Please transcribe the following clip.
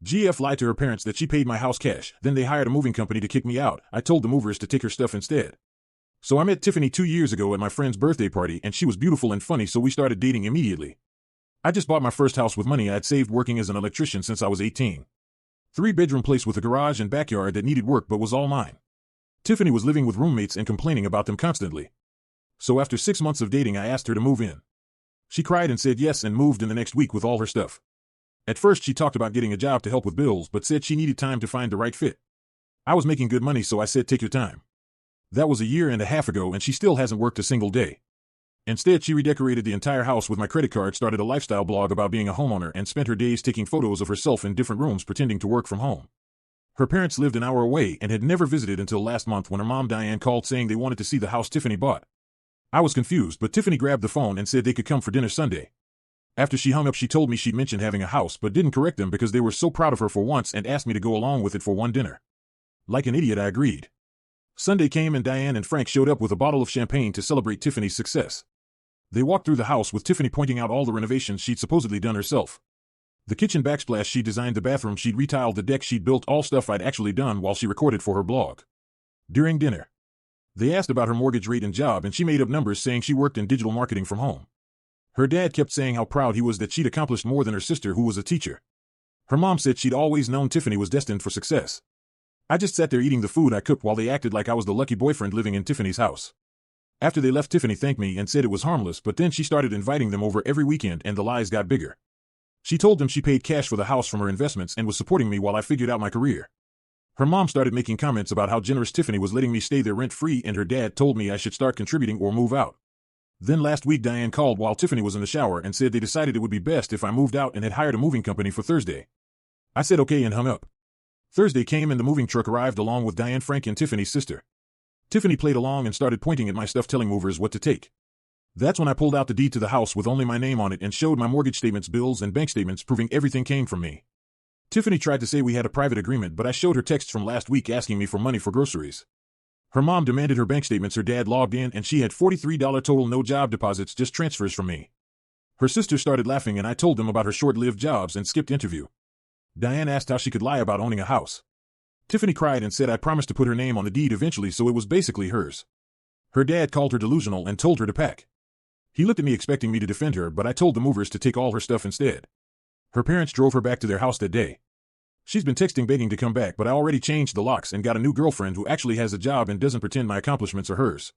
GF lied to her parents that she paid my house cash, then they hired a moving company to kick me out. I told the movers to take her stuff instead. So I met Tiffany 2 years ago at my friend's birthday party, and she was beautiful and funny, so we started dating immediately. I just bought my first house with money I had saved working as an electrician since I was 18. 3-bedroom place with a garage and backyard that needed work but was all mine. Tiffany was living with roommates and complaining about them constantly. So after 6 months of dating, I asked her to move in. She cried and said yes and moved in the next week with all her stuff. At first she talked about getting a job to help with bills but said she needed time to find the right fit. I was making good money, so I said take your time. That was a year and a half ago and she still hasn't worked a single day. Instead, she redecorated the entire house with my credit card, started a lifestyle blog about being a homeowner, and spent her days taking photos of herself in different rooms pretending to work from home. Her parents lived an hour away and had never visited until last month when her mom Diane called saying they wanted to see the house Tiffany bought. I was confused, but Tiffany grabbed the phone and said they could come for dinner Sunday. After she hung up, she told me she'd mentioned having a house but didn't correct them because they were so proud of her for once and asked me to go along with it for one dinner. Like an idiot, I agreed. Sunday came and Diane and Frank showed up with a bottle of champagne to celebrate Tiffany's success. They walked through the house with Tiffany pointing out all the renovations she'd supposedly done herself. The kitchen backsplash she'd designed, the bathroom she'd retiled, the deck she'd built, all stuff I'd actually done while she recorded for her blog. During dinner, they asked about her mortgage rate and job, and she made up numbers saying she worked in digital marketing from home. Her dad kept saying how proud he was that she'd accomplished more than her sister, who was a teacher. Her mom said she'd always known Tiffany was destined for success. I just sat there eating the food I cooked while they acted like I was the lucky boyfriend living in Tiffany's house. After they left, Tiffany thanked me and said it was harmless, but then she started inviting them over every weekend and the lies got bigger. She told them she paid cash for the house from her investments and was supporting me while I figured out my career. Her mom started making comments about how generous Tiffany was letting me stay there rent-free, and her dad told me I should start contributing or move out. Then last week Diane called while Tiffany was in the shower and said they decided it would be best if I moved out and had hired a moving company for Thursday. I said okay and hung up. Thursday came and the moving truck arrived along with Diane, Frank, and Tiffany's sister. Tiffany played along and started pointing at my stuff, telling movers what to take. That's when I pulled out the deed to the house with only my name on it and showed my mortgage statements, bills, and bank statements proving everything came from me. Tiffany tried to say we had a private agreement, but I showed her texts from last week asking me for money for groceries. Her mom demanded her bank statements. Her dad logged in and she had $43 total, no job deposits, just transfers from me. Her sister started laughing and I told them about her short-lived jobs and skipped interview. Diane asked how she could lie about owning a house. Tiffany cried and said I promised to put her name on the deed eventually, so it was basically hers. Her dad called her delusional and told her to pack. He looked at me expecting me to defend her, but I told the movers to take all her stuff instead. Her parents drove her back to their house that day. She's been texting begging to come back, but I already changed the locks and got a new girlfriend who actually has a job and doesn't pretend my accomplishments are hers.